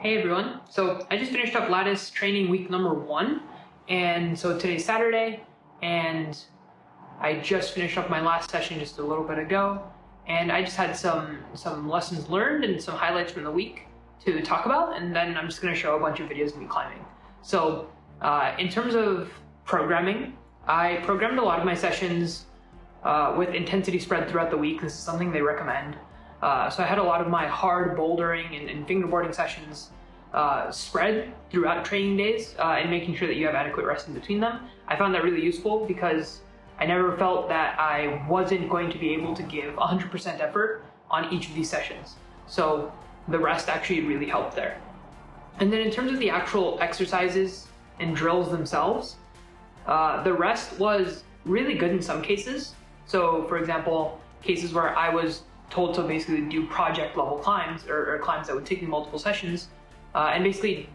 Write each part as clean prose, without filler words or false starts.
Hey everyone, so I just finished up Lattice Training week number 1, and so today's Saturday, and I just finished up my last session just a little bit ago, and I just had some lessons learned and some highlights from the week to talk about, and then I'm just going to show a bunch of videos of me climbing. So in terms of programming, I programmed a lot of my sessions with intensity spread throughout the week. This is something they recommend. So I had a lot of my hard bouldering and fingerboarding sessions spread throughout training days and making sure that you have adequate rest in between them. I found that really useful because I never felt that I wasn't going to be able to give 100% effort on each of these sessions. So the rest actually really helped there. And then in terms of the actual exercises and drills themselves, the rest was really good in some cases. So for example, cases where I was told to basically do project level climbs or climbs that would take me multiple sessions and basically,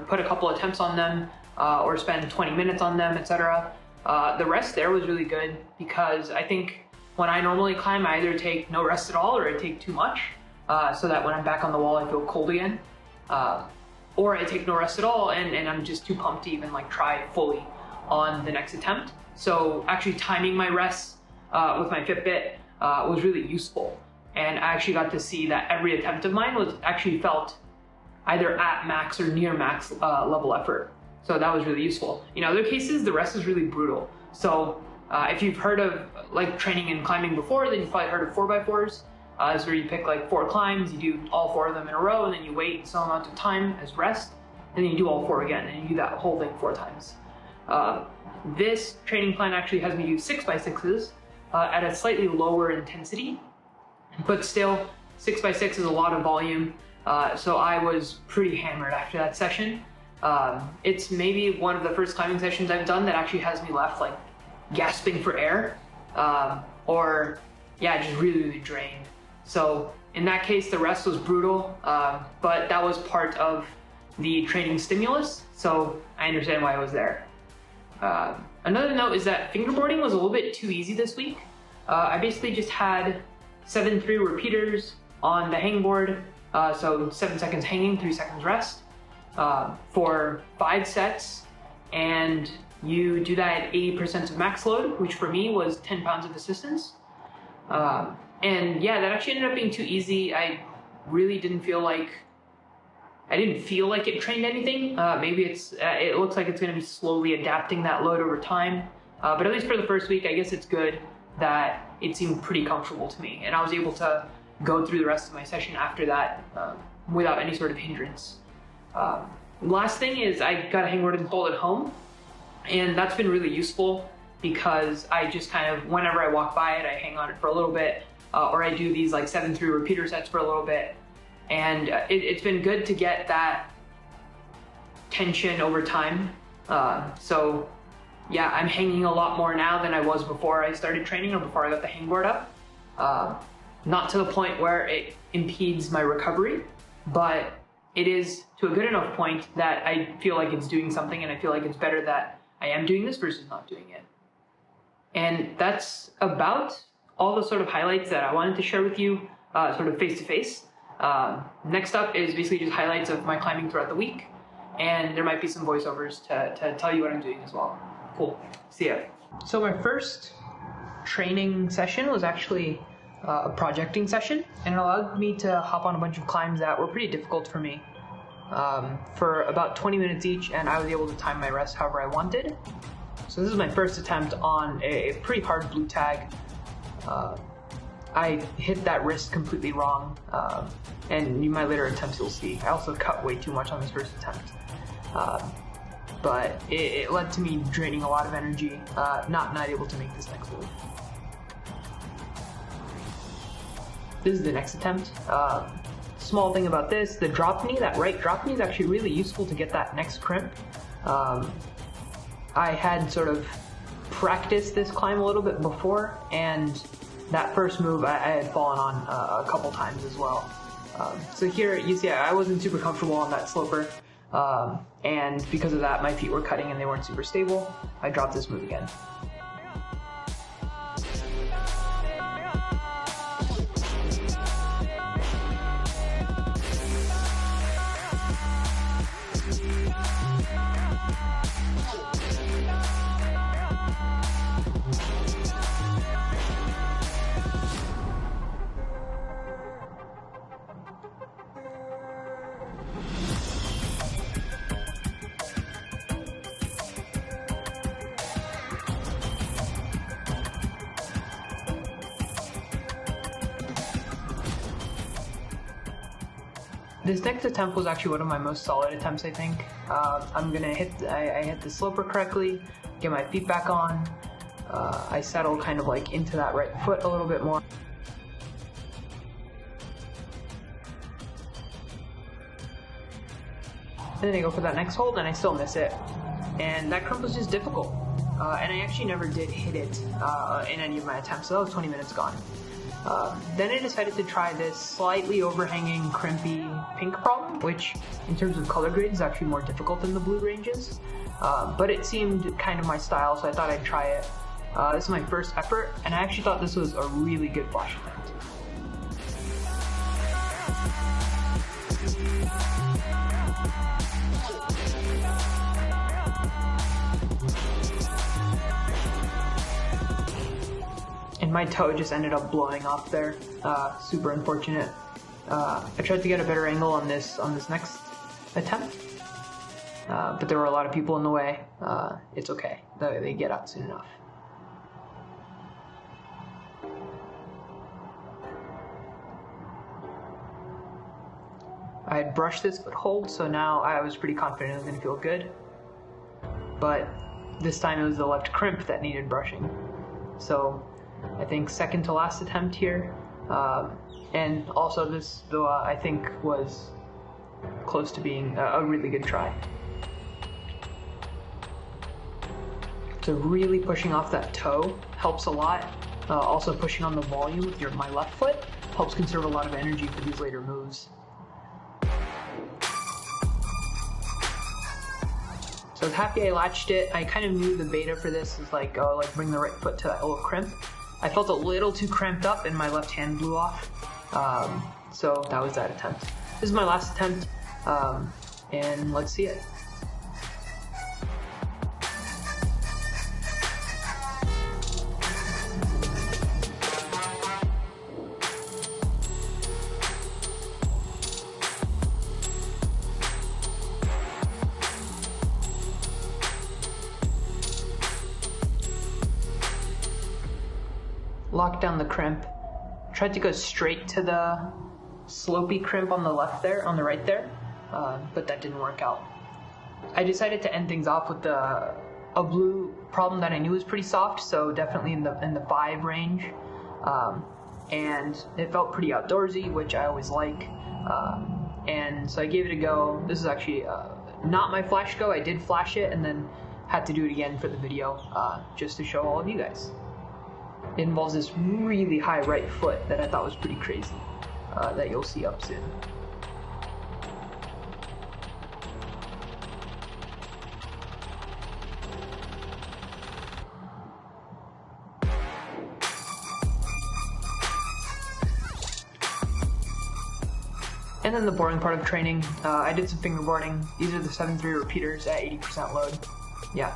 put a couple attempts on them or spend 20 minutes on them, etc. The rest there was really good because I think when I normally climb, I either take no rest at all or I take too much so that when I'm back on the wall, I feel cold again. Or I take no rest at all and I'm just too pumped to even try fully on the next attempt. So actually timing my rests with my Fitbit was really useful. And I actually got to see that every attempt of mine was actually felt either at max or near max level effort. So that was really useful. In other cases, the rest is really brutal. So if you've heard of training and climbing before, then you've probably heard of 4x4s. It's where you pick 4 climbs, you do all 4 of them in a row, and then you wait some amount of time as rest, and then you do all 4 again, and you do that whole thing 4 times. This training plan actually has me do 6x6s at a slightly lower intensity, but still 6x6 is a lot of volume. So I was pretty hammered after that session. It's maybe one of the first climbing sessions I've done that actually has me left gasping for air, or just really drained. So in that case, the rest was brutal, but that was part of the training stimulus, so I understand why I was there. Another note is that fingerboarding was a little bit too easy this week. I basically just had 7-3 repeaters on the hangboard, so 7 seconds hanging, 3 seconds rest, for 5 sets, and you do that at 80% of max load, which for me was 10 pounds of assistance. And yeah, that actually ended up being too easy. I really didn't feel like it trained anything. Maybe it looks like it's going to be slowly adapting that load over time, but at least for the first week, I guess it's good that it seemed pretty comfortable to me, and I was able to go through the rest of my session after that without any sort of hindrance. Last thing is I got a hangboard installed at home, and that's been really useful because I just whenever I walk by it, I hang on it for a little bit, or I do these 7-3 repeater sets for a little bit, and it's been good to get that tension over time. So yeah, I'm hanging a lot more now than I was before I started training or before I got the hangboard up. Not to the point where it impedes my recovery, but it is to a good enough point that I feel like it's doing something, and I feel like it's better that I am doing this versus not doing it. And that's about all the sort of highlights that I wanted to share with you, sort of face-to-face. Next up is basically just highlights of my climbing throughout the week, and there might be some voiceovers to tell you what I'm doing as well. Cool. See ya. So my first training session was actually a projecting session, and it allowed me to hop on a bunch of climbs that were pretty difficult for me for about 20 minutes each, and I was able to time my rest however I wanted. So this is my first attempt on a pretty hard blue tag. I hit that wrist completely wrong, and in my later attempts you'll see. I also cut way too much on this first attempt. But it led to me draining a lot of energy, not able to make this next move. This is the next attempt. Small thing about this, the drop knee, that right drop knee is actually really useful to get that next crimp. I had sort of practiced this climb a little bit before, and that first move I had fallen on a couple times as well. So here you see I wasn't super comfortable on that sloper, and because of that my feet were cutting and they weren't super stable. I dropped this move again. This next attempt was actually one of my most solid attempts, I think. I'm gonna I hit the sloper correctly, get my feet back on. I settle kind of like into that right foot a little bit more. And then I go for that next hold and I still miss it. And that crimp was just difficult. And I actually never did hit it in any of my attempts, so that was 20 minutes gone. Then I decided to try this slightly overhanging, crimpy pink problem, which in terms of color grade is actually more difficult than the blue ranges. But it seemed kind of my style, so I thought I'd try it. This is my first effort, and I actually thought this was a really good flash attempt. And my toe just ended up blowing off there. Super unfortunate. I tried to get a better angle on this next attempt, but there were a lot of people in the way. It's okay. They get out soon enough. I had brushed this foot hold, so now I was pretty confident it was going to feel good. But this time it was the left crimp that needed brushing. So I think second to last attempt here, and also this, though, I think was close to being a really good try. So really pushing off that toe helps a lot. Also pushing on the volume with my left foot helps conserve a lot of energy for these later moves. So I was happy I latched it. I kind of knew the beta for this is like, oh, like bring the right foot to that little crimp. I felt a little too cramped up and my left hand blew off. So that was that attempt. This is my last attempt, and let's see it. Locked down the crimp, tried to go straight to the slopey crimp on the left there, on the right there, but that didn't work out. I decided to end things off with a blue problem that I knew was pretty soft, so definitely in the 5 range, and it felt pretty outdoorsy, which I always like, and so I gave it a go. This is actually not my flash go. I did flash it and then had to do it again for the video, just to show all of you guys. It involves this really high right foot that I thought was pretty crazy, that you'll see up soon. And then the boring part of training, I did some fingerboarding. These are the 7-3 repeaters at 80% load. Yeah.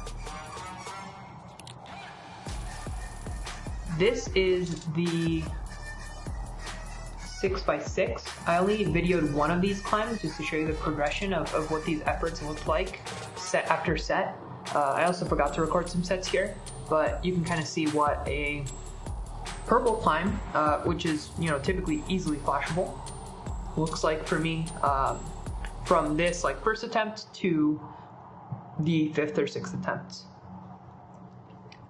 This is the 6x6. I only videoed one of these climbs just to show you the progression of what these efforts looked like set after set. I also forgot to record some sets here, but you can kind of see what a purple climb, which is typically easily flashable, looks like for me, from this like first attempt to the 5th or 6th attempt.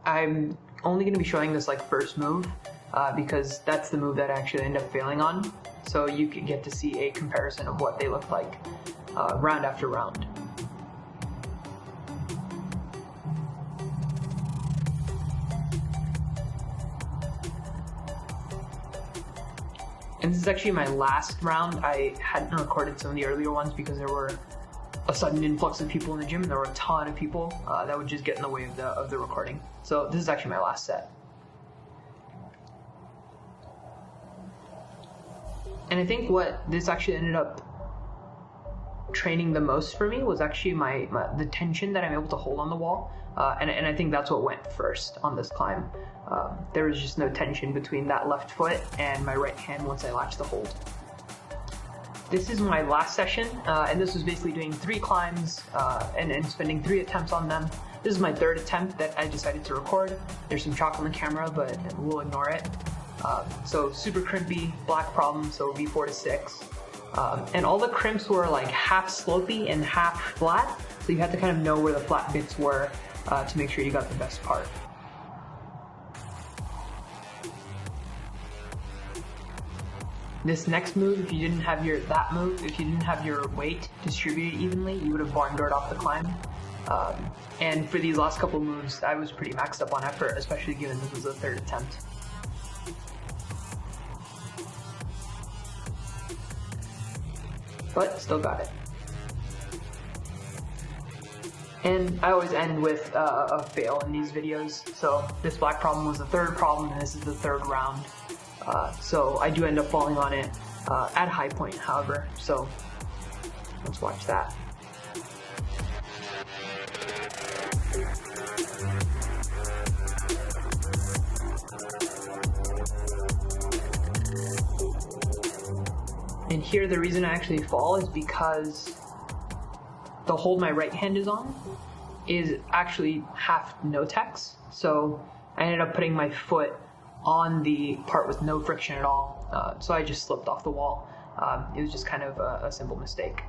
I'm only going to be showing this like first move because that's the move that I actually end up failing on, so you can get to see a comparison of what they look like round after round. And this is actually my last round. I hadn't recorded some of the earlier ones because there were a sudden influx of people in the gym, and there were a ton of people that would just get in the way of the recording. So this is actually my last set. And I think what this actually ended up training the most for me was actually the tension that I'm able to hold on the wall, and I think that's what went first on this climb. There was just no tension between that left foot and my right hand once I latched the hold. This is my last session, and this was basically doing 3 climbs and spending 3 attempts on them. This is my 3rd attempt that I decided to record. There's some chalk on the camera, but we'll ignore it. So super crimpy, black problem, so V4 to 6. And all the crimps were like half slopey and half flat, so you had to kind of know where the flat bits were to make sure you got the best part. This next move, if you didn't have your weight distributed evenly, you would have barn doored off the climb. And for these last couple moves, I was pretty maxed up on effort, especially given this was the third attempt. But still got it. And I always end with a fail in these videos. So this black problem was the third problem, and this is the third round. So I do end up falling on it at high point, however. So let's watch that. And here the reason I actually fall is because the hold my right hand is on is actually half no-tex. So I ended up putting my foot on the part with no friction at all. So I just slipped off the wall. It was just kind of a simple mistake.